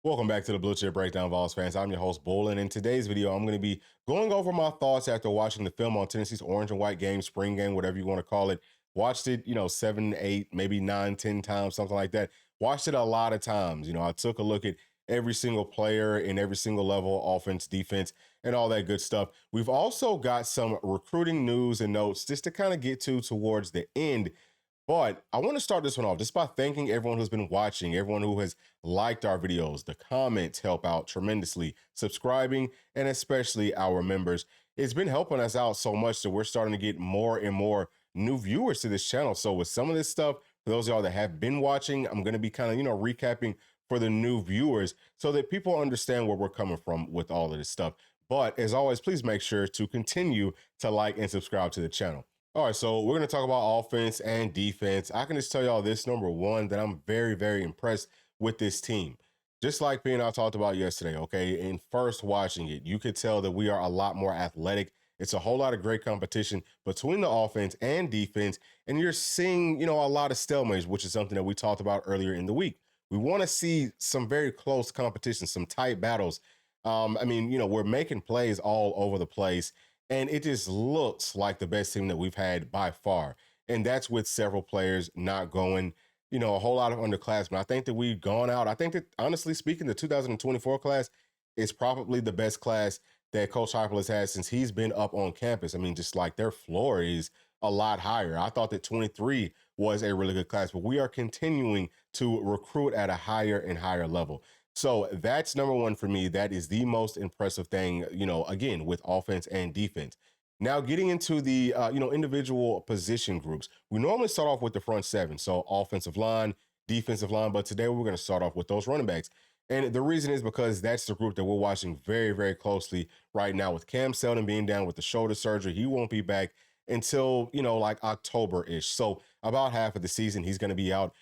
Welcome back to the Bluechip Breakdown, Vols fans. I'm your host, Bull, and in today's video, I'm going to be going over my thoughts after watching the film on Tennessee's orange and white game, spring game, whatever you want to call it. Watched it, 7, 8, maybe 9, 10 times, something like that. Watched it a lot of times. I took a look at every single player in every single level, offense, defense, and all that good stuff. We've also got some recruiting news and notes just to kind of get to towards the end. But I want to start this one off just by thanking everyone who's been watching, everyone who has liked our videos. The comments help out tremendously, subscribing, and especially our members. It's been helping us out so much that we're starting to get more and more new viewers to this channel. So with some of this stuff, for those of y'all that have been watching, I'm going to be kind of, recapping for the new viewers so that people understand where we're coming from with all of this stuff. But as always, please make sure to continue to like and subscribe to the channel. All right, so we're going to talk about offense and defense. I can just tell y'all this, number one, that I'm very, very impressed with this team. Just like P and I talked about yesterday, okay, in first watching it, you could tell that we are a lot more athletic. It's a whole lot of great competition between the offense and defense, and you're seeing, a lot of stalemates, which is something that we talked about earlier in the week. We want to see some very close competition, some tight battles. We're making plays all over the place, and it just looks like the best team that we've had by far. And that's with several players not going, a whole lot of underclassmen. I think that we've gone out. I think that, honestly speaking, the 2024 class is probably the best class that Coach Heupel has had since he's been up on campus. I mean, just like their floor is a lot higher. I thought that 23 was a really good class, but we are continuing to recruit at a higher and higher level. So that's number one for me. That is the most impressive thing, again, with offense and defense. Now, getting into the, individual position groups, we normally start off with the front seven. So offensive line, defensive line, but today we're going to start off with those running backs. And the reason is because that's the group that we're watching very, very closely right now with Cam Seldon being down with the shoulder surgery. He won't be back until, like October-ish. So about half of the season, he's going to be out.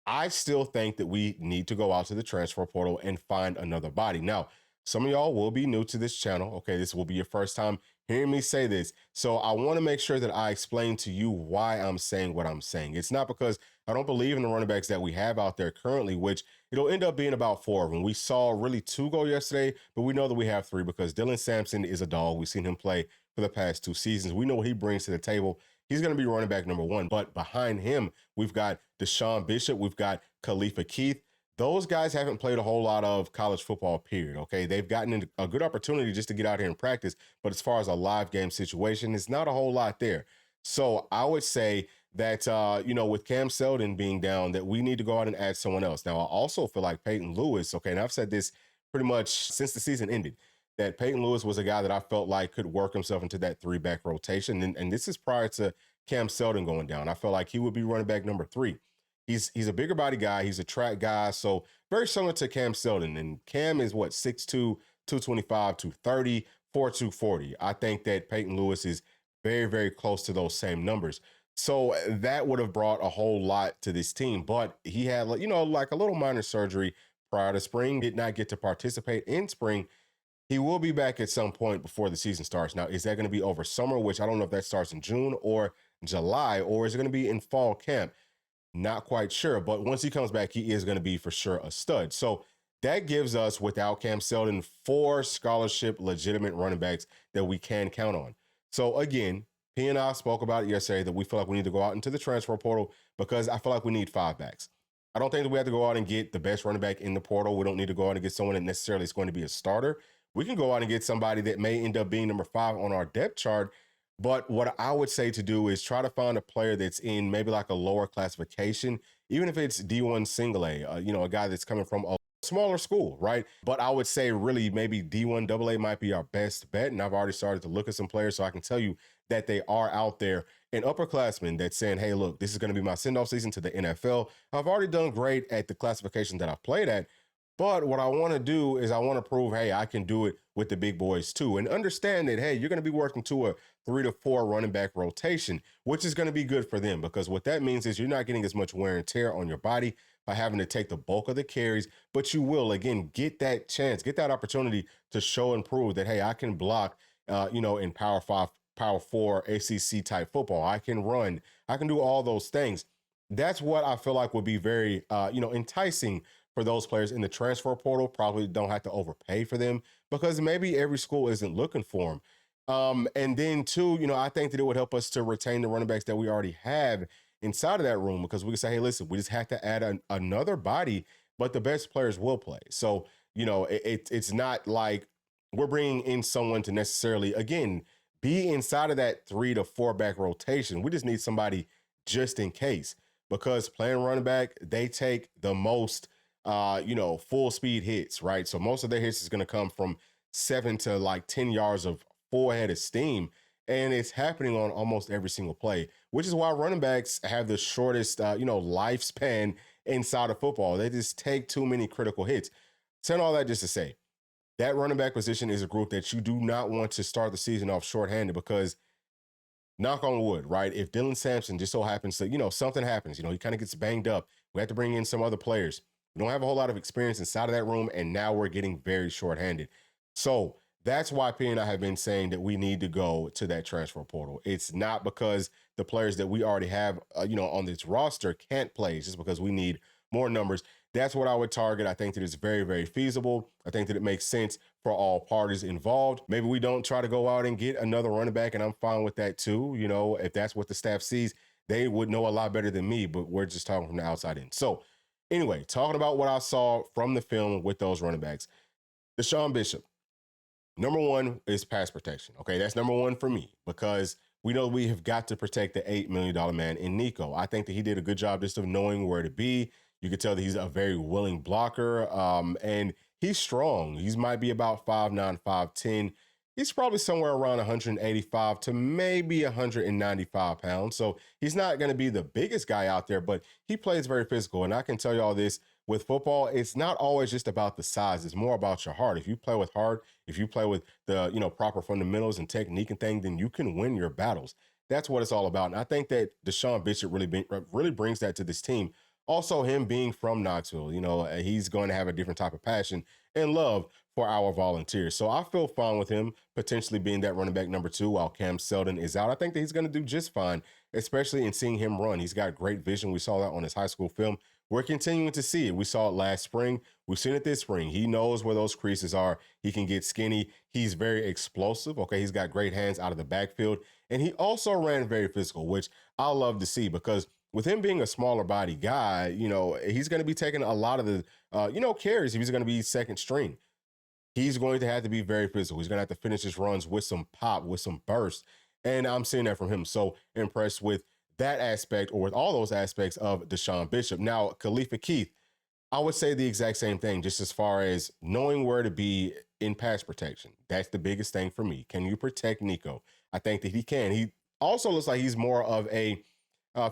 I still think that we need to go out to the transfer portal and find another body. Now, some of y'all will be new to this channel. Okay, this will be your first time hearing me say this. So I want to make sure that I explain to you why I'm saying what I'm saying. It's not because I don't believe in the running backs that we have out there currently, which it'll end up being about 4 of them. We saw really 2 go yesterday, but we know that we have 3 because Dylan Sampson is a dog. We've seen him play for the past 2 seasons. We know what he brings to the table. He's going to be running back number 1. But behind him, we've got Deshaun Bishop. We've got Khalifa Keith. Those guys haven't played a whole lot of college football, period, okay? They've gotten a good opportunity just to get out here and practice, but as far as a live game situation, it's not a whole lot there. So I would say that, with Cam Seldon being down, that we need to go out and add someone else. Now, I also feel like Peyton Lewis, okay, and I've said this pretty much since the season ended, that Peyton Lewis was a guy that I felt like could work himself into that 3-back rotation. And this is prior to Cam Seldon going down. I felt like he would be running back number 3. He's a bigger body guy. He's a track guy. So very similar to Cam Seldon. And Cam is what, 6'2", 225, 230, 4'2", I think that Peyton Lewis is very, very close to those same numbers. So that would have brought a whole lot to this team. But he had, like a little minor surgery prior to spring, did not get to participate in spring. He will be back at some point before the season starts. Now, is that going to be over summer, which I don't know if that starts in June or July, or is it going to be in fall camp? Not quite sure, but once he comes back, he is going to be for sure a stud. So that gives us, without Cam Seldon, 4 scholarship legitimate running backs that we can count on. So again, P and I spoke about it yesterday that we feel like we need to go out into the transfer portal because I feel like we need 5 backs. I don't think that we have to go out and get the best running back in the portal. We don't need to go out and get someone that necessarily is going to be a starter. We can go out and get somebody that may end up being number 5 on our depth chart. But what I would say to do is try to find a player that's in maybe like a lower classification, even if it's D1 single A, a guy that's coming from a smaller school, right? But I would say really maybe D1 AA might be our best bet. And I've already started to look at some players, so I can tell you that they are out there, and upperclassmen that's saying, hey, look, this is going to be my send-off season to the NFL. I've already done great at the classification that I've played at. But what I want to do is I want to prove, hey, I can do it with the big boys too. And understand that, hey, you're going to be working to a 3 to 4 running back rotation, which is going to be good for them because what that means is you're not getting as much wear and tear on your body by having to take the bulk of the carries, but you will, again, get that chance, get that opportunity to show and prove that, hey, I can block, in Power 5, Power 4, ACC type football. I can run. I can do all those things. That's what I feel like would be very, enticing for those players in the transfer portal. Probably don't have to overpay for them because maybe every school isn't looking for them. And then two, I think that it would help us to retain the running backs that we already have inside of that room, because we can say, hey, listen, we just have to add another body, but the best players will play. So, it's not like we're bringing in someone to necessarily, again, be inside of that 3 to 4 back rotation. We just need somebody just in case, because playing running back, they take the most, full speed hits, right? So most of their hits is going to come from 7 to like 10 yards of full head of steam. And it's happening on almost every single play, which is why running backs have the shortest, lifespan inside of football. They just take too many critical hits. Saying all that just to say, that running back position is a group that you do not want to start the season off shorthanded, because knock on wood, right? If Dylan Sampson just so happens to, something happens, he kind of gets banged up. We have to bring in some other players. We don't have a whole lot of experience inside of that room, and now we're getting very shorthanded. So that's why P and I have been saying that we need to go to that transfer portal. It's not because the players that we already have, on this roster can't play. It's just because we need more numbers. That's what I would target. I think that it's very, very feasible. I think that it makes sense for all parties involved. Maybe we don't try to go out and get another running back, and I'm fine with that too. If that's what the staff sees, they would know a lot better than me, but we're just talking from the outside in. So anyway, talking about what I saw from the film with those running backs, Deshaun Bishop, number one is pass protection. Okay, that's number one for me, because we know we have got to protect the $8 million man in Nico. I think that he did a good job just of knowing where to be. You can tell that he's a very willing blocker, and he's strong. He might be about 5'9", 5'10". He's probably somewhere around 185 to maybe 195 pounds. So he's not going to be the biggest guy out there, but he plays very physical. And I can tell you all this, with football, it's not always just about the size. It's more about your heart. If you play with heart, if you play with the, proper fundamentals and technique and things, then you can win your battles. That's what it's all about. And I think that Deshaun Bishop really brings that to this team. Also, him being from Knoxville, he's going to have a different type of passion and love for our Volunteers. So I feel fine with him potentially being that running back number 2 while Cam Seldon is out. I think that he's going to do just fine, especially in seeing him run. He's got great vision. We saw that on his high school film. We're continuing to see it. We saw it last spring. We've seen it this spring. He knows where those creases are. He can get skinny. He's very explosive. Okay, he's got great hands out of the backfield. And he also ran very physical, which I love to see, because with him being a smaller body guy, he's going to be taking a lot of the, carries if he's going to be second string. He's going to have to be very physical. He's going to have to finish his runs with some pop, with some burst. And I'm seeing that from him. So impressed with that aspect, or with all those aspects of Deshaun Bishop. Now, Khalifa Keith, I would say the exact same thing, just as far as knowing where to be in pass protection. That's the biggest thing for me. Can you protect Nico? I think that he can. He also looks like he's more of a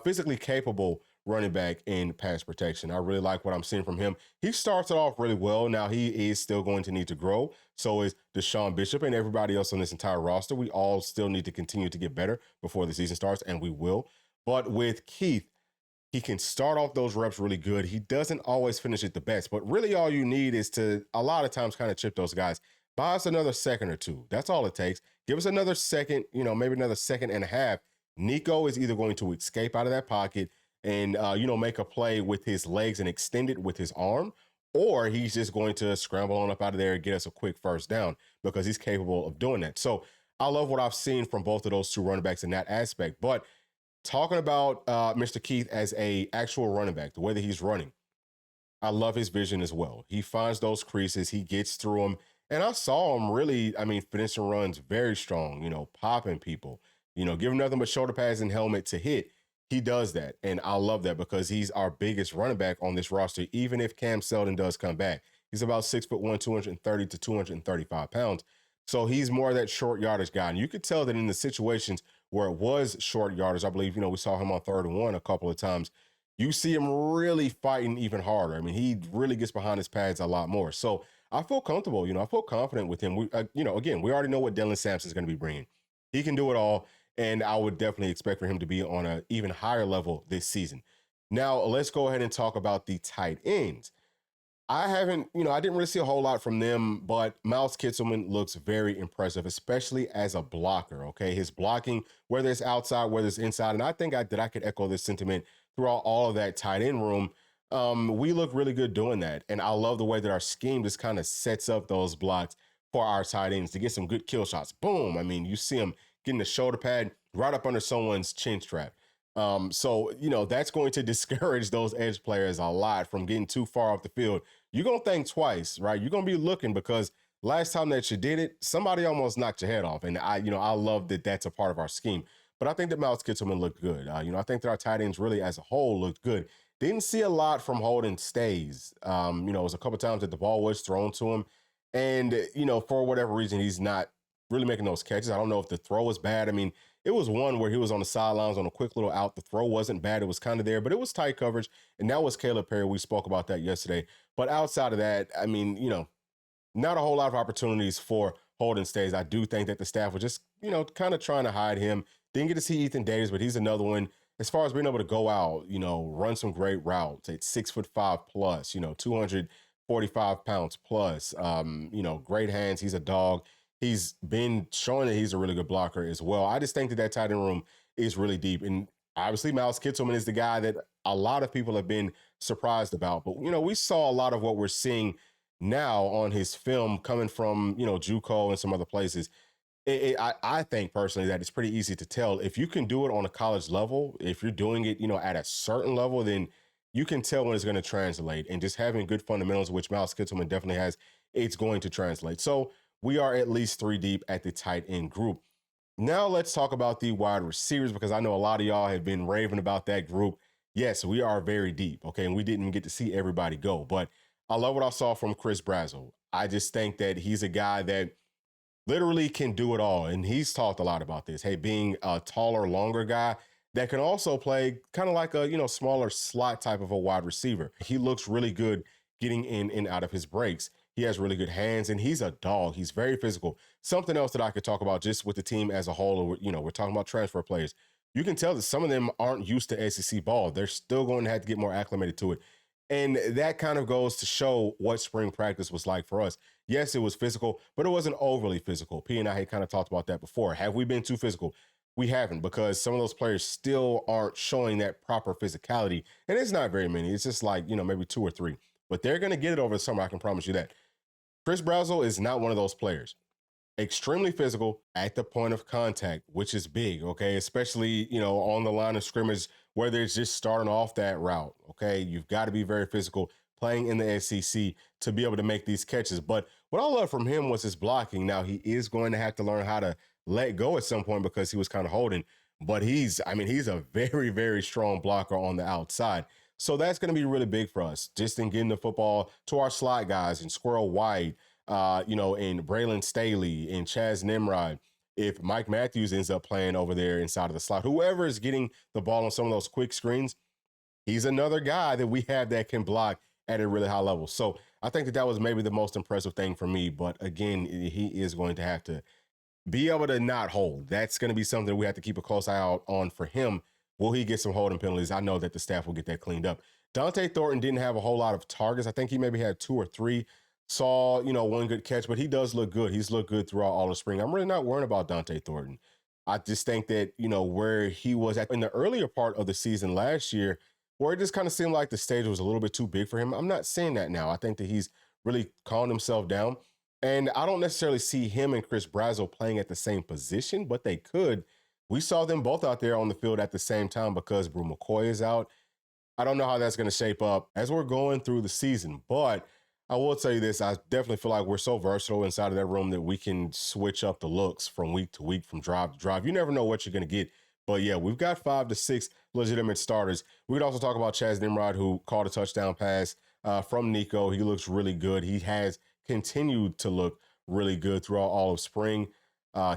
physically capable running back in pass protection. I really like what I'm seeing from him. He started off really well. Now he is still going to need to grow. So is Deshaun Bishop and everybody else on this entire roster. We all still need to continue to get better before the season starts, and we will. But with Keith, he can start off those reps really good. He doesn't always finish it the best, but really all you need is to, a lot of times, kind of chip those guys. Buy us another second or two. That's all it takes. Give us another second, maybe another second and a half. Nico is either going to escape out of that pocket and, make a play with his legs and extend it with his arm, or he's just going to scramble on up out of there and get us a quick first down, because he's capable of doing that. So I love what I've seen from both of those two running backs in that aspect. But talking about Mr. Keith as a actual running back, the way that he's running, I love his vision as well. He finds those creases, he gets through them. And I saw him really, finishing runs very strong, popping people, giving nothing but shoulder pads and helmet to hit. He does that. And I love that, because he's our biggest running back on this roster, even if Cam Seldon does come back. He's about 6'1", 230 to 235 pounds. So he's more of that short yardage guy. And you could tell that in the situations where it was short yardage, I believe, we saw him on 3rd and 1 a couple of times. You see him really fighting even harder. He really gets behind his pads a lot more. So I feel comfortable. I feel confident with him. Again, we already know what Dylan Sampson is going to be bringing. He can do it all. And I would definitely expect for him to be on an even higher level this season. Now, let's go ahead and talk about the tight ends. I didn't really see a whole lot from them, but Miles Kitselman looks very impressive, especially as a blocker, okay? His blocking, whether it's outside, whether it's inside, and I think that I could echo this sentiment throughout all of that tight end room. We look really good doing that. And I love the way that our scheme just kind of sets up those blocks for our tight ends to get some good kill shots. Boom. I mean, you see them getting the shoulder pad right up under someone's chin strap. So, that's going to discourage those edge players a lot from getting too far off the field. You're going to think twice, right? You're going to be looking because last time that you did it, somebody almost knocked your head off. And I love that that's a part of our scheme. But I think that Miles Kittleman looked good. I think that our tight ends really as a whole looked good. Didn't see a lot from Holden Stays. It was a couple times that the ball was thrown to him. And, for whatever reason, he's not really making those catches. I don't know if the throw was bad. I mean, it was one where he was on the sidelines on a quick little out. The throw wasn't bad. It was kind of there, but it was tight coverage. And that was Caleb Perry. We spoke about that yesterday. But outside of that, I mean, not a whole lot of opportunities for Holden Stays. I do think that the staff was just, kind of trying to hide him. Didn't get to see Ethan Davis, but he's another one. As far as being able to go out, run some great routes at 6'5" plus, 245 pounds plus, great hands. He's a dog. He's been showing that he's a really good blocker as well. I just think that tight end room is really deep. And obviously, Miles Kittleman is the guy that a lot of people have been surprised about. But, we saw a lot of what we're seeing now on his film coming from, JUCO and some other places. I think personally that it's pretty easy to tell if you can do it on a college level. If you're doing it, at a certain level, then you can tell when it's going to translate. And just having good fundamentals, which Miles Kittleman definitely has, it's going to translate. So we are at least 3 deep at the tight end group. Now let's talk about the wide receivers, because I know a lot of y'all have been raving about that group. Yes, we are very deep, okay? And we didn't get to see everybody go. But I love what I saw from Chris Brazzell. I just think that he's a guy that literally can do it all. And he's talked a lot about this. Hey, being a taller, longer guy that can also play kind of like a, smaller slot type of a wide receiver. He looks really good getting in and out of his breaks. He has really good hands, and he's a dog. He's very physical. Something else that I could talk about just with the team as a whole, we're talking about transfer players. You can tell that some of them aren't used to SEC ball. They're still going to have to get more acclimated to it. And that kind of goes to show what spring practice was like for us. Yes, it was physical, but it wasn't overly physical. P and I had kind of talked about that before. Have we been too physical? We haven't, because some of those players still aren't showing that proper physicality. And it's not very many. It's just like, maybe 2 or 3. But they're going to get it over the summer. I can promise you that. Chris Brazzell is not one of those players. Extremely physical at the point of contact, which is big, okay? Especially, on the line of scrimmage, whether it's just starting off that route, okay? You've got to be very physical playing in the SEC to be able to make these catches. But what I love from him was his blocking. Now, he is going to have to learn how to let go at some point because he was kind of holding. But he's a very, very strong blocker on the outside. So that's going to be really big for us, just in getting the football to our slot guys and Squirrel White, and Braylon Staley and Chaz Nimrod. If Mike Matthews ends up playing over there inside of the slot, whoever is getting the ball on some of those quick screens, he's another guy that we have that can block at a really high level. So I think that was maybe the most impressive thing for me. But again, he is going to have to be able to not hold. That's going to be something we have to keep a close eye out on for him. Will he get some holding penalties? I know that the staff will get that cleaned up. Dante Thornton didn't have a whole lot of targets. I think he maybe had 2 or 3. Saw, one good catch, but he does look good. He's looked good throughout all the spring. I'm really not worried about Dante Thornton. I just think that, where he was at in the earlier part of the season last year, where it just kind of seemed like the stage was a little bit too big for him. I'm not seeing that now. I think that he's really calmed himself down. And I don't necessarily see him and Chris Brazzell playing at the same position, but they could. We saw them both out there on the field at the same time because Brew McCoy is out. I don't know how that's going to shape up as we're going through the season, but I will tell you this. I definitely feel like we're so versatile inside of that room that we can switch up the looks from week to week, from drive to drive. You never know what you're going to get. But yeah, we've got 5 to 6 legitimate starters. We could also talk about Chaz Nimrod, who caught a touchdown pass from Nico. He looks really good. He has continued to look really good throughout all of spring.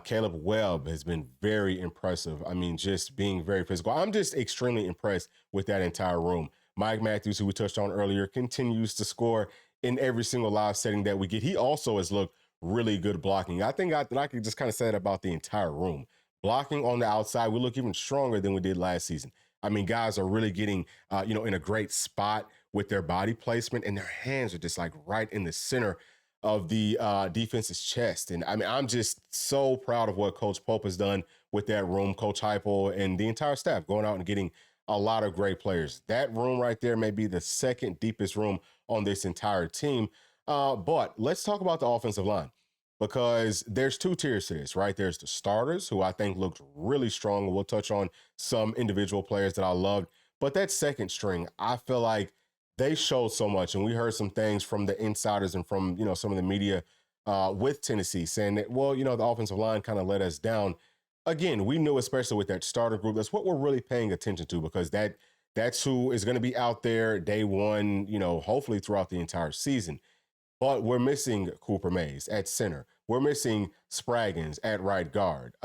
Caleb Webb has been very impressive. I mean, just being very physical. I'm just extremely impressed with that entire room. Mike Matthews, who we touched on earlier, continues to score in every single live setting that we get. He also has looked really good blocking. I think that I could just kind of say that about the entire room. Blocking on the outside, we look even stronger than we did last season. I mean, guys are really getting, in a great spot with their body placement, and their hands are just like right in the center of the defense's chest. And I mean, I'm just so proud of what Coach Pope has done with that room, Coach Heupel, and the entire staff going out and getting a lot of great players. That room right there may be the second deepest room on this entire team. But let's talk about the offensive line because there's two tiers to this, right? There's the starters, who I think looked really strong. We'll touch on some individual players that I loved. But that second string, I feel like they showed so much. And we heard some things from the insiders and from, some of the media with Tennessee saying that, well, the offensive line kind of let us down. Again, we knew, especially with that starter group, that's what we're really paying attention to because that's who is going to be out there day one, hopefully throughout the entire season. But we're missing Cooper Mays at center. We're missing Spraggins at right guard.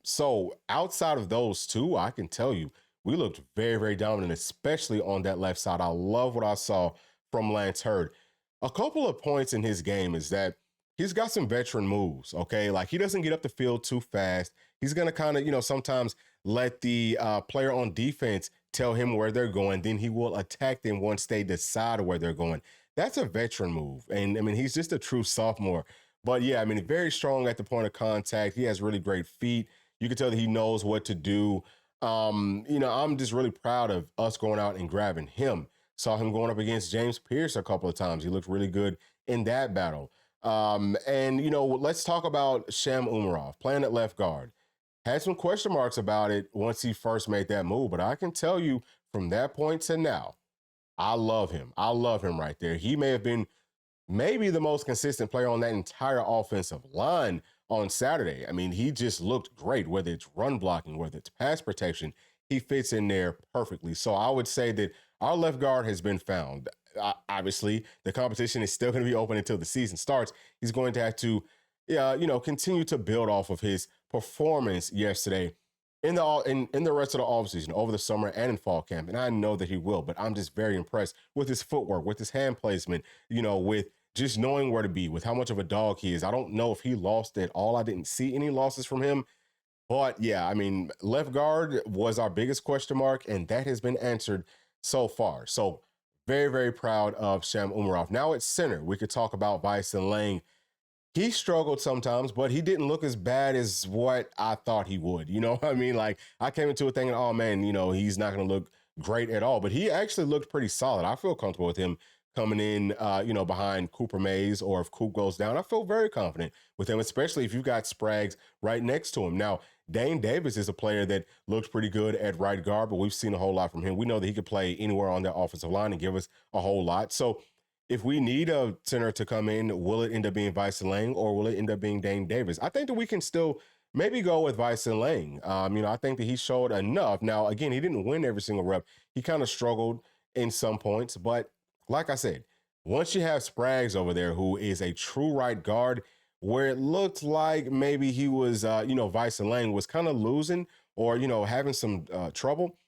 So outside of those two, I can tell you, we looked very, very dominant, especially on that left side. I love what I saw from Lance Hurd. A couple of points in his game is that he's got some veteran moves, okay? Like he doesn't get up the field too fast. He's going to kind of, sometimes let the player on defense tell him where they're going. Then he will attack them once they decide where they're going. That's a veteran move. And I mean, he's just a true sophomore. But yeah, I mean, very strong at the point of contact. He has really great feet. You can tell that he knows what to do. I'm just really proud of us going out and grabbing him. Saw him going up against James Pierce a couple of times. He looked really good in that battle. Let's talk about Sham Umarov playing at left guard. Had some question marks about it once he first made that move, but I can tell you from that point to now, I love him. I love him right there. He may have been maybe the most consistent player on that entire offensive line on Saturday. I mean, he just looked great, whether it's run blocking, whether it's pass protection. He fits in there perfectly. So I would say that our left guard has been found. Obviously, the competition is still going to be open until the season starts. He's going to have to, continue to build off of his performance yesterday in the rest of the offseason, over the summer and in fall camp. And I know that he will, but I'm just very impressed with his footwork, with his hand placement, with just knowing where to be, with how much of a dog he is. I don't know if he lost at all. I didn't see any losses from him. But yeah, I mean, left guard was our biggest question mark, and that has been answered so far. So very, very proud of Sham Umarov. Now at center, we could talk about Bison Lang. He struggled sometimes, but he didn't look as bad as what I thought he would. You know what I mean? Like, I came into it thinking, oh, man, he's not going to look great at all. But he actually looked pretty solid. I feel comfortable with him coming in, behind Cooper Mays, or if Coop goes down. I feel very confident with him, especially if you've got Spraggs right next to him. Now, Dane Davis is a player that looks pretty good at right guard, but we've seen a whole lot from him. We know that he could play anywhere on that offensive line and give us a whole lot. So if we need a center to come in, will it end up being Bison Lang or will it end up being Dane Davis? I think that we can still maybe go with Bison Lang. I think that he showed enough. Now, again, he didn't win every single rep. He kind of struggled in some points, but like I said, once you have Spraggs over there, who is a true right guard, where it looked like maybe he was, Bison Lang was kind of losing or, having some trouble.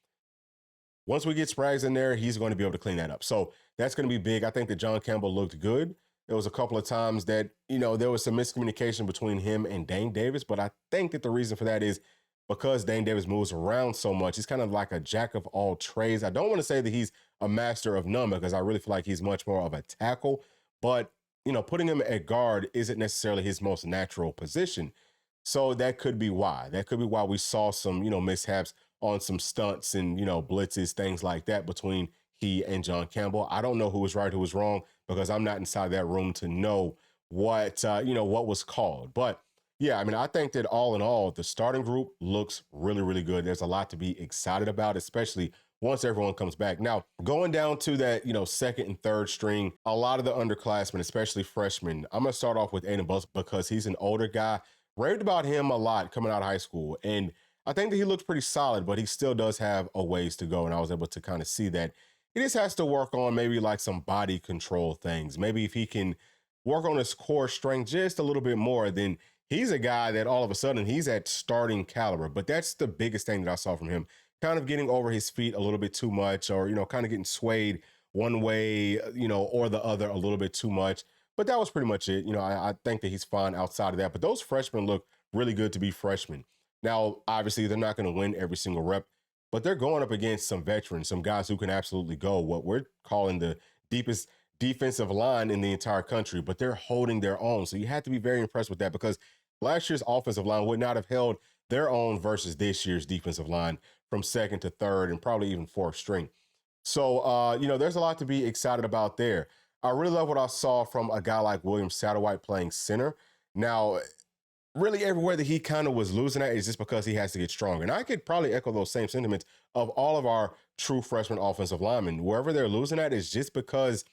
Once we get Spraggs in there, he's going to be able to clean that up. So that's going to be big. I think that John Campbell looked good. There was a couple of times that, there was some miscommunication between him and Dane Davis, but I think that the reason for that is because Dane Davis moves around so much. He's kind of like a jack of all trades. I don't want to say that he's a master of none because I really feel like he's much more of a tackle, but putting him at guard isn't necessarily his most natural position. So that could be why. That could be why we saw some, mishaps on some stunts and, blitzes, things like that between he and John Campbell. I don't know who was right, who was wrong, because I'm not inside that room to know what, what was called. But yeah, I think that all in all, the starting group looks really, really good. There's a lot to be excited about, especially once everyone comes back. Now, going down to that, second and third string, a lot of the underclassmen, especially freshmen, I'm going to start off with Aiden Bus because he's an older guy. Raved about him a lot coming out of high school. And I think that he looks pretty solid, but he still does have a ways to go. And I was able to kind of see that. He just has to work on maybe like some body control things. Maybe if he can work on his core strength just a little bit more, then he's a guy that all of a sudden he's at starting caliber. But that's the biggest thing that I saw from him. Kind of getting over his feet a little bit too much, or, kind of getting swayed one way, or the other a little bit too much. But that was pretty much it. I think that he's fine outside of that. But those freshmen look really good to be freshmen. Now, obviously, they're not going to win every single rep, but they're going up against some veterans, some guys who can absolutely go what we're calling the deepest defensive line in the entire country, but they're holding their own. So you have to be very impressed with that because last year's offensive line would not have held their own versus this year's defensive line from second to third and probably even fourth string. So, there's a lot to be excited about there. I really love what I saw from a guy like William Satterwhite playing center. Now, really everywhere that he kind of was losing at is just because he has to get stronger. And I could probably echo those same sentiments of all of our true freshman offensive linemen. Wherever they're losing at is just because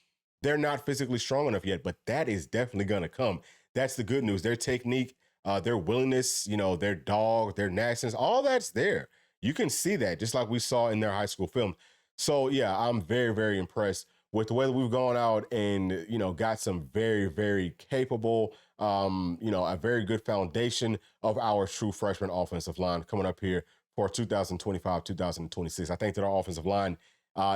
they're not physically strong enough yet, but that is definitely going to come. That's the good news. Their technique, their willingness, their dog, their nastiness, all that's there. You can see that just like we saw in their high school film. So yeah, I'm very, very impressed with the way that we've gone out and, got some very, very capable, a very good foundation of our true freshman offensive line coming up here for 2025, 2026. I think that our offensive line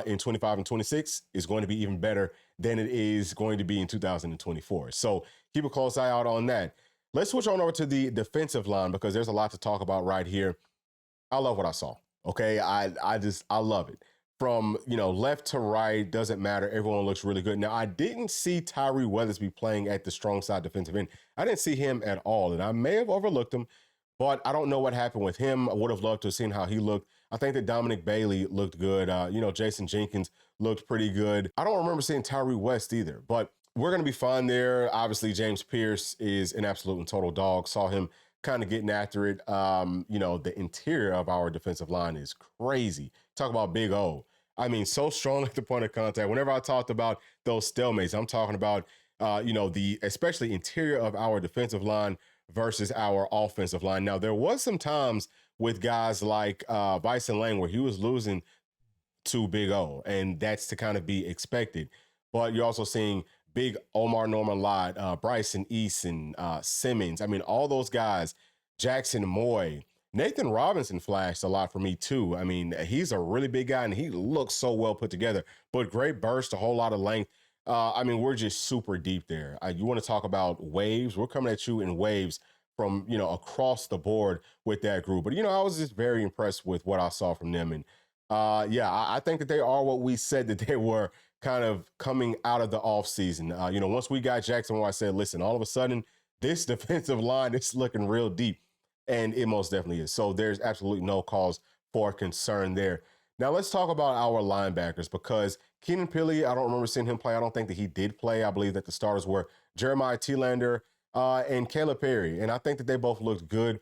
in 25 and 26 is going to be even better than it is going to be in 2024. So keep a close eye out on that. Let's switch on over to the defensive line because there's a lot to talk about right here. I love what I saw. Okay. I love it. From, left to right, doesn't matter. Everyone looks really good. Now, I didn't see Tyree Weathersby playing at the strong side defensive end. I didn't see him at all, and I may have overlooked him, but I don't know what happened with him. I would have loved to have seen how he looked. I think that Dominic Bailey looked good. Jason Jenkins looked pretty good. I don't remember seeing Tyree West either, but we're going to be fine there. Obviously, James Pierce is an absolute and total dog. Saw him kind of getting after it. The interior of our defensive line is crazy. Talk about Big O. I mean, so strong at the point of contact. Whenever I talked about those stalemates, I'm talking about, the especially interior of our defensive line versus our offensive line. Now, there was some times with guys like Bison Lang where he was losing to Big O, and that's to kind of be expected. But you're also seeing big Omar Norman Lott, Bryson Eason, Simmons. I mean, all those guys, Jackson Moy. Nathan Robinson flashed a lot for me too. I mean, he's a really big guy and he looks so well put together, but great burst, a whole lot of length. We're just super deep there. You want to talk about waves? We're coming at you in waves from, across the board with that group. But, I was just very impressed with what I saw from them. And I think that they are what we said that they were kind of coming out of the offseason. Once we got Jackson, I said, listen, all of a sudden, this defensive line is looking real deep. And it most definitely is. So there's absolutely no cause for concern there. Now let's talk about our linebackers because Keenan Pili, I don't remember seeing him play. I don't think that he did play. I believe that the starters were Jeremiah Thielander and Caleb Perry. And I think that they both looked good.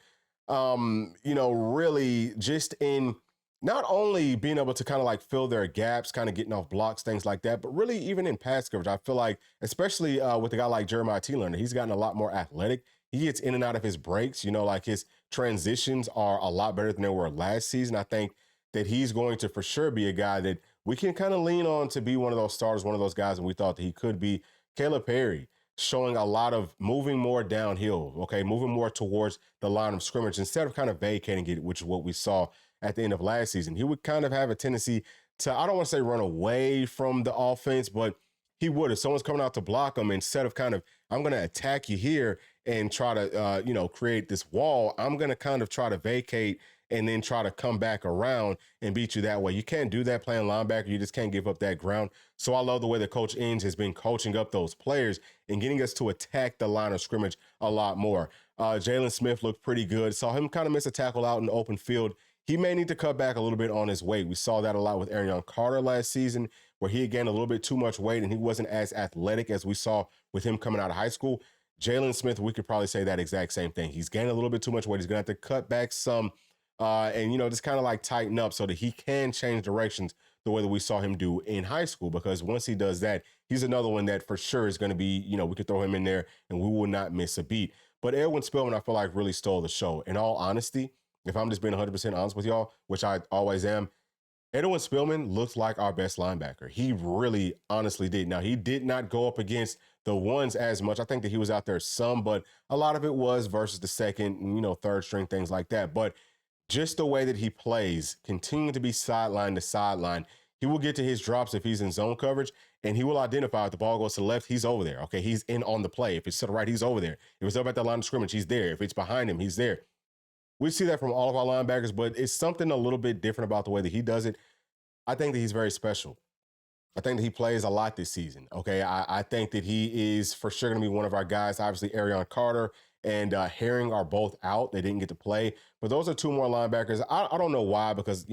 Really just in not only being able to kind of like fill their gaps, kind of getting off blocks, things like that, but really even in pass coverage, I feel like, especially with a guy like Jeremiah Thielander, he's gotten a lot more athletic. He gets in and out of his breaks, like his transitions are a lot better than they were last season. I think that he's going to for sure be a guy that we can kind of lean on to be one of those starters, one of those guys, and we thought that he could be. Caleb Perry showing a lot of moving more downhill, okay, moving more towards the line of scrimmage instead of kind of vacating it, which is what we saw at the end of last season. He would kind of have a tendency to, I don't want to say run away from the offense, but he would. If someone's coming out to block him, instead of kind of, I'm going to attack you here and try to, create this wall, I'm going to kind of try to vacate and then try to come back around and beat you that way. You can't do that playing linebacker. You just can't give up that ground. So I love the way that Coach Inge has been coaching up those players and getting us to attack the line of scrimmage a lot more. Jalen Smith looked pretty good. Saw him kind of miss a tackle out in the open field. He may need to cut back a little bit on his weight. We saw that a lot with Arion Carter last season, where he had gained a little bit too much weight and he wasn't as athletic as we saw with him coming out of high school. Jalen Smith, we could probably say that exact same thing. He's gained a little bit too much weight. He's going to have to cut back some and just kind of like tighten up so that he can change directions the way that we saw him do in high school. Because once he does that, he's another one that for sure is going to be, we could throw him in there and we will not miss a beat. But Edwin Spillman, I feel like really stole the show. In all honesty, if I'm just being 100% honest with y'all, which I always am, Edwin Spillman looked like our best linebacker. He really honestly did. Now, he did not go up against the ones as much. I think that he was out there some, but a lot of it was versus the second, third string, things like that. But just the way that he plays, continuing to be sideline to sideline, he will get to his drops if he's in zone coverage, and he will identify if the ball goes to the left, he's over there. Okay, he's in on the play. If it's to the right, he's over there. If it's up at the line of scrimmage, he's there. If it's behind him, he's there. We see that from all of our linebackers, but it's something a little bit different about the way that he does it. I think that he's very special. I think that he plays a lot this season. Okay, I think that he is for sure going to be one of our guys. Obviously, Arion Carter and Herring are both out. They didn't get to play, but those are two more linebackers. I don't know why, because,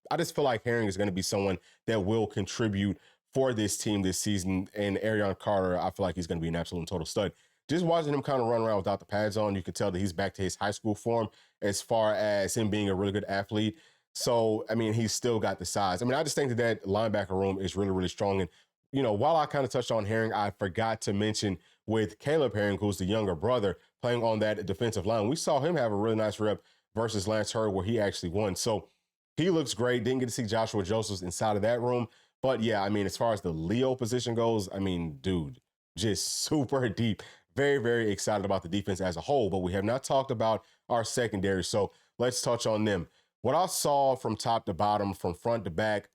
I just feel like Herring is going to be someone that will contribute for this team this season. And Arion Carter, I feel like he's going to be an absolute and total stud. Just watching him kind of run around without the pads on, you can tell that he's back to his high school form as far as him being a really good athlete. So, I mean, he's still got the size. I mean, I just think that linebacker room is really, really strong. And, while I kind of touched on Herring, I forgot to mention with Caleb Herring, who's the younger brother, playing on that defensive line. We saw him have a really nice rep versus Lance Hurd where he actually won. So he looks great. Didn't get to see Joshua Josephs inside of that room. But yeah, I mean, as far as the Leo position goes, I mean, dude, just super deep. Very, very excited about the defense as a whole, but we have not talked about our secondary. So let's touch on them. What I saw from top to bottom, from front to back,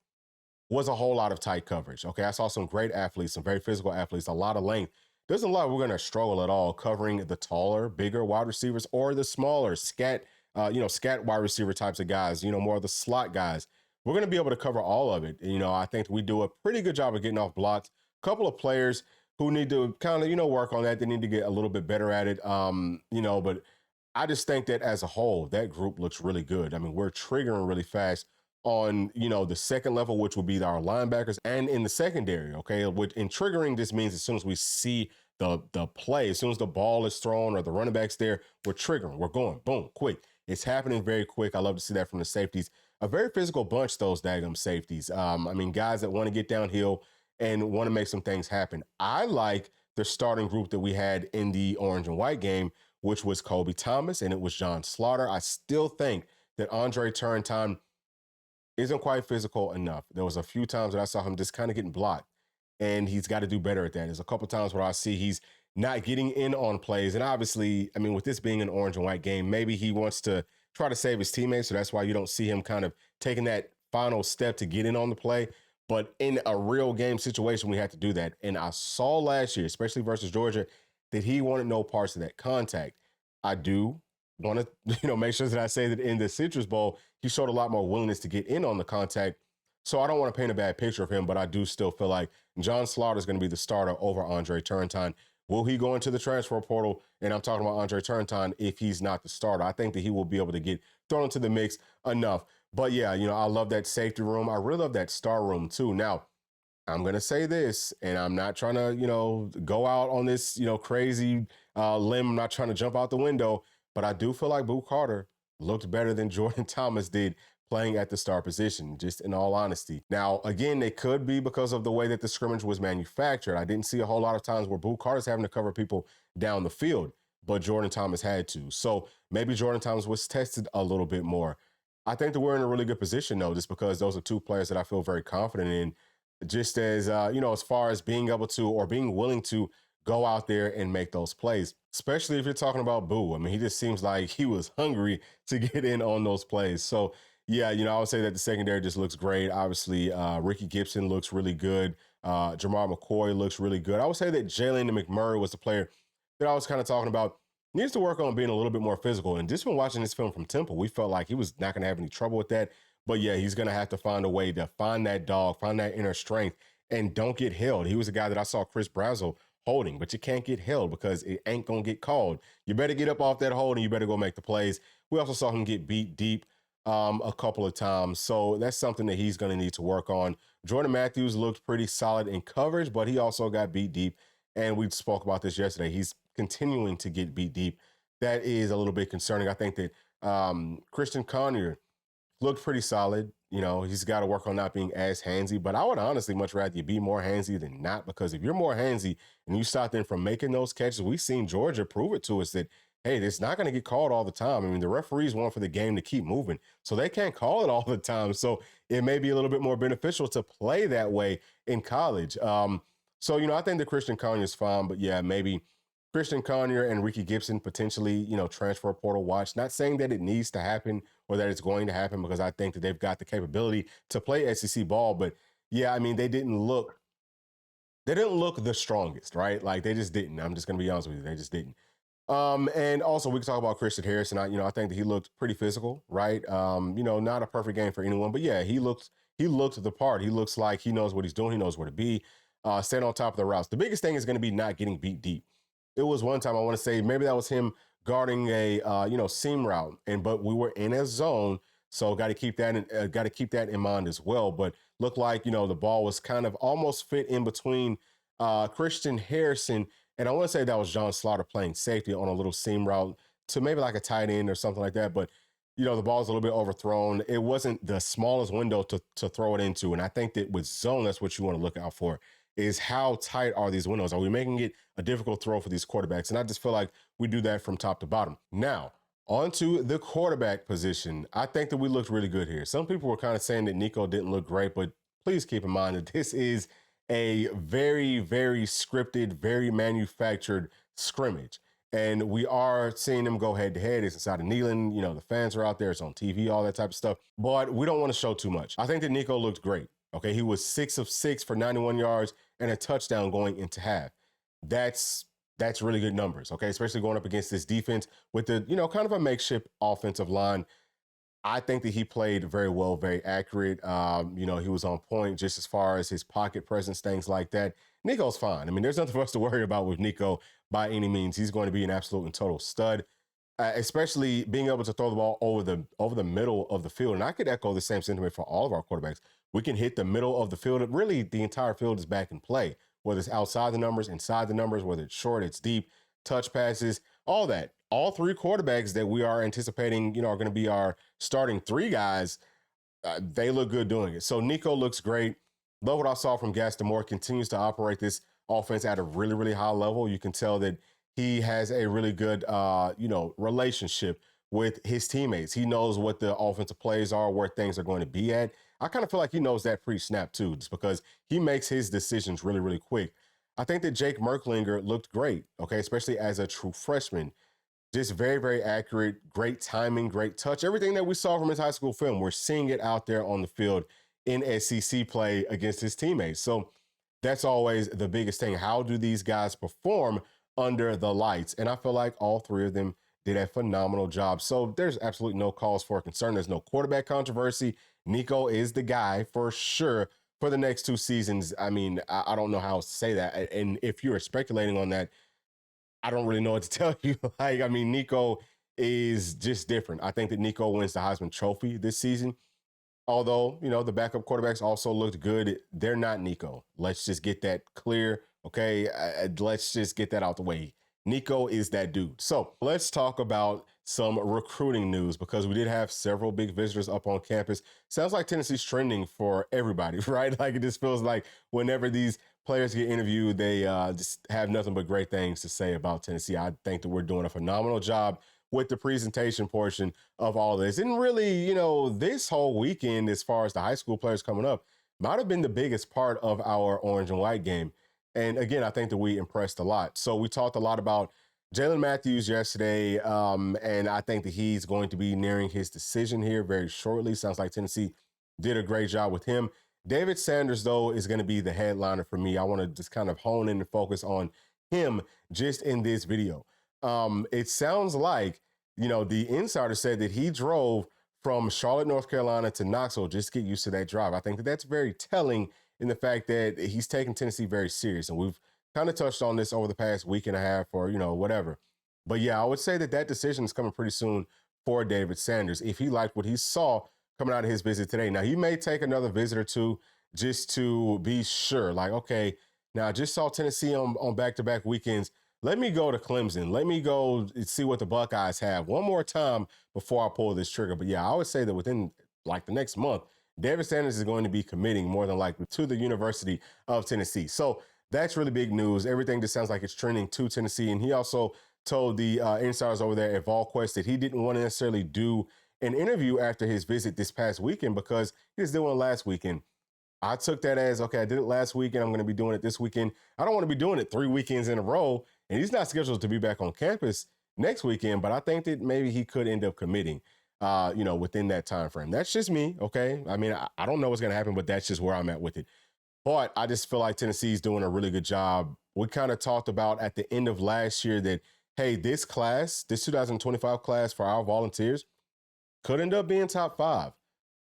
was a whole lot of tight coverage. Okay, I saw some great athletes, some very physical athletes, a lot of length. There's a lot we're going to struggle at all covering the taller, bigger wide receivers or the smaller scat wide receiver types of guys, more of the slot guys. We're going to be able to cover all of it. I think we do a pretty good job of getting off blocks. A couple of players who need to kind of, work on that. They need to get a little bit better at it. But I just think that as a whole, that group looks really good. I mean, we're triggering really fast on, the second level, which will be our linebackers, and in the secondary, okay? In triggering, this means as soon as we see the play, as soon as the ball is thrown or the running back's there, we're triggering. We're going, boom, quick. It's happening very quick. I love to see that from the safeties. A very physical bunch, those daggum safeties. Guys that want to get downhill and want to make some things happen. I like the starting group that we had in the orange and white game, which was Kobe Thomas and it was John Slaughter. I still think that Andre Turrentine isn't quite physical enough. There was a few times that I saw him just kind of getting blocked, and he's got to do better at that. There's a couple times where I see he's not getting in on plays. And obviously, with this being an orange and white game, maybe he wants to try to save his teammates. So that's why you don't see him kind of taking that final step to get in on the play. But in a real game situation, we had to do that. And I saw last year, especially versus Georgia, that he wanted no parts of that contact. I do want to, make sure that I say that in the Citrus Bowl, he showed a lot more willingness to get in on the contact. So I don't want to paint a bad picture of him, but I do still feel like John Slaughter is going to be the starter over Andre Turrentine. Will he go into the transfer portal? And I'm talking about Andre Turrentine if he's not the starter. I think that he will be able to get thrown into the mix enough. But yeah, I love that safety room. I really love that star room too. Now, I'm going to say this, and I'm not trying to, go out on this, crazy limb. I'm not trying to jump out the window, but I do feel like Boo Carter looked better than Jordan Thomas did playing at the star position, just in all honesty. Now, again, it could be because of the way that the scrimmage was manufactured. I didn't see a whole lot of times where Boo Carter's having to cover people down the field, but Jordan Thomas had to. So maybe Jordan Thomas was tested a little bit more. I think that we're in a really good position, though, just because those are two players that I feel very confident in, just as, as far as being able to or being willing to go out there and make those plays, especially if you're talking about Boo. He just seems like he was hungry to get in on those plays. So, yeah, I would say that the secondary just looks great. Obviously, Ricky Gibson looks really good. Jamar McCoy looks really good. I would say that Jalen McMurray was the player that I was kind of talking about. Needs to work on being a little bit more physical. And just when watching this film from Temple, we felt like he was not going to have any trouble with that. But yeah, he's going to have to find a way to find that dog, find that inner strength, and don't get held. He was a guy that I saw Chris Brazzell holding, but you can't get held because it ain't going to get called. You better get up off that hold and you better go make the plays. We also saw him get beat deep a couple of times. So that's something that he's going to need to work on. Jordan Matthews looked pretty solid in coverage, but he also got beat deep. And we spoke about this yesterday. He's continuing to get beat deep. That is a little bit concerning. I think that Christian Conyer looked pretty solid. He's got to work on not being as handsy, but I would honestly much rather you be more handsy than not, because if you're more handsy and you stop them from making those catches, we've seen Georgia prove it to us that, hey, it's not going to get called all the time. The referees want for the game to keep moving, so they can't call it all the time. So it may be a little bit more beneficial to play that way in college. I think that Christian Conyer is fine, but yeah, maybe Christian Conyer and Ricky Gibson potentially, transfer portal watch. Not saying that it needs to happen or that it's going to happen, because I think that they've got the capability to play SEC ball. But yeah, they didn't look the strongest, right? Like they just didn't. I'm just going to be honest with you. They just didn't. And also we can talk about Christian Harrison. I think that he looked pretty physical, right? Not a perfect game for anyone, but yeah, he looked the part. He looks like he knows what he's doing. He knows where to be, staying on top of the routes. The biggest thing is going to be not getting beat deep. It was one time, I want to say maybe that was him guarding a seam route, but we were in a zone, so got to keep that in mind as well. But looked like the ball was kind of almost fit in between Christian Harrison, and I want to say that was John Slaughter playing safety on a little seam route to maybe like a tight end or something like that. But the ball's a little bit overthrown. It wasn't the smallest window to throw it into, and I think that with zone, that's what you want to look out for, is how tight are these windows? Are we making it a difficult throw for these quarterbacks? And I just feel like we do that from top to bottom. Now, onto the quarterback position. I think that we looked really good here. Some people were kind of saying that Nico didn't look great, but please keep in mind that this is a very, very scripted, very manufactured scrimmage. And we are seeing them go head to head. It's inside of Neyland. The fans are out there. It's on TV, all that type of stuff. But we don't want to show too much. I think that Nico looked great. Okay, he was 6 of 6 for 91 yards and a touchdown going into half. That's really good numbers, okay, especially going up against this defense with the, kind of a makeshift offensive line. I think that he played very well, very accurate. He was on point just as far as his pocket presence, things like that. Nico's fine. I mean, there's nothing for us to worry about with Nico by any means. He's going to be an absolute and total stud, especially being able to throw the ball over the middle of the field. And I could echo the same sentiment for all of our quarterbacks. We can hit the middle of the field. Really, the entire field is back in play, whether it's outside the numbers, inside the numbers, whether it's short, it's deep, touch passes, all that. All three quarterbacks that we are anticipating, are going to be our starting three guys. They look good doing it. So Nico looks great. Love what I saw from Gaston Moore. Continues to operate this offense at a really, really high level. You can tell that he has a really good, relationship with his teammates. He knows what the offensive plays are, where things are going to be at. I kind of feel like he knows that pre-snap too, just because he makes his decisions really, really quick. I think that Jake Merklinger looked great, okay, especially as a true freshman. Just very, very accurate, great timing, great touch. Everything that we saw from his high school film, we're seeing it out there on the field in SEC play against his teammates. So that's always the biggest thing. How do these guys perform under the lights? And I feel like all three of them did a phenomenal job. So there's absolutely no cause for concern. There's no quarterback controversy. Nico is the guy for sure for the next 2 seasons. I mean, I don't know how else to say that. And if you're speculating on that, I don't really know what to tell you. Nico is just different. I think that Nico wins the Heisman Trophy this season. Although, the backup quarterbacks also looked good. They're not Nico. Let's just get that clear. Okay. Let's just get that out the way. Nico is that dude. So let's talk about some recruiting news, because we did have several big visitors up on campus. Sounds like Tennessee's trending for everybody, right? Like, it just feels like whenever these players get interviewed, they just have nothing but great things to say about Tennessee. I think that we're doing a phenomenal job with the presentation portion of all this. And really, this whole weekend, as far as the high school players coming up, might have been the biggest part of our orange and white game. And again, I think that we impressed a lot. So we talked a lot about Jalen Matthews yesterday, and I think that he's going to be nearing his decision here very shortly. Sounds like Tennessee did a great job with him. David Sanders, though, is going to be the headliner for me. I want to just kind of hone in and focus on him just in this video. It sounds like, the insider said that he drove from Charlotte, North Carolina to Knoxville just to get used to that drive. I think that that's very telling in the fact that he's taking Tennessee very serious. And we've kind of touched on this over the past week and a half or, whatever. But yeah, I would say that that decision is coming pretty soon for David Sanders if he liked what he saw coming out of his visit today. Now, he may take another visit or two just to be sure. Like, okay, now I just saw Tennessee on back-to-back weekends. Let me go to Clemson. Let me go see what the Buckeyes have one more time before I pull this trigger. But yeah, I would say that within like the next month, David Sanders is going to be committing more than likely to the University of Tennessee. So that's really big news. Everything just sounds like it's trending to Tennessee. And he also told the insiders over there at VolQuest that he didn't want to necessarily do an interview after his visit this past weekend because he was doing it last weekend. I took that as, okay, I did it last weekend. I'm going to be doing it this weekend. I don't want to be doing it 3 weekends in a row. And he's not scheduled to be back on campus next weekend, but I think that maybe he could end up committing, within that time frame. That's just me, okay? I mean, I don't know what's going to happen, but that's just where I'm at with it. But I just feel like Tennessee's doing a really good job. We kind of talked about at the end of last year that, hey, this 2025 class for our volunteers could end up being top 5.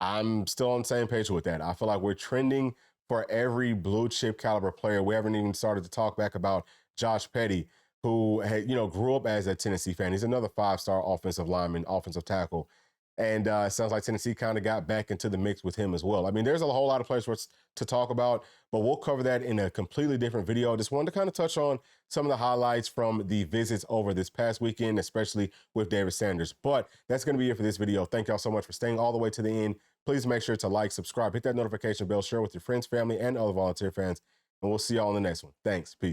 I'm still on the same page with that. I feel like we're trending for every blue chip caliber player. We haven't even started to talk back about Josh Petty. who had, grew up as a Tennessee fan. He's another 5-star offensive lineman, offensive tackle. And it sounds like Tennessee kind of got back into the mix with him as well. I mean, there's a whole lot of players for us to talk about, but we'll cover that in a completely different video. I just wanted to kind of touch on some of the highlights from the visits over this past weekend, especially with David Sanders. But that's going to be it for this video. Thank y'all so much for staying all the way to the end. Please make sure to like, subscribe, hit that notification bell, share with your friends, family, and other volunteer fans. And we'll see y'all in the next one. Thanks. Peace.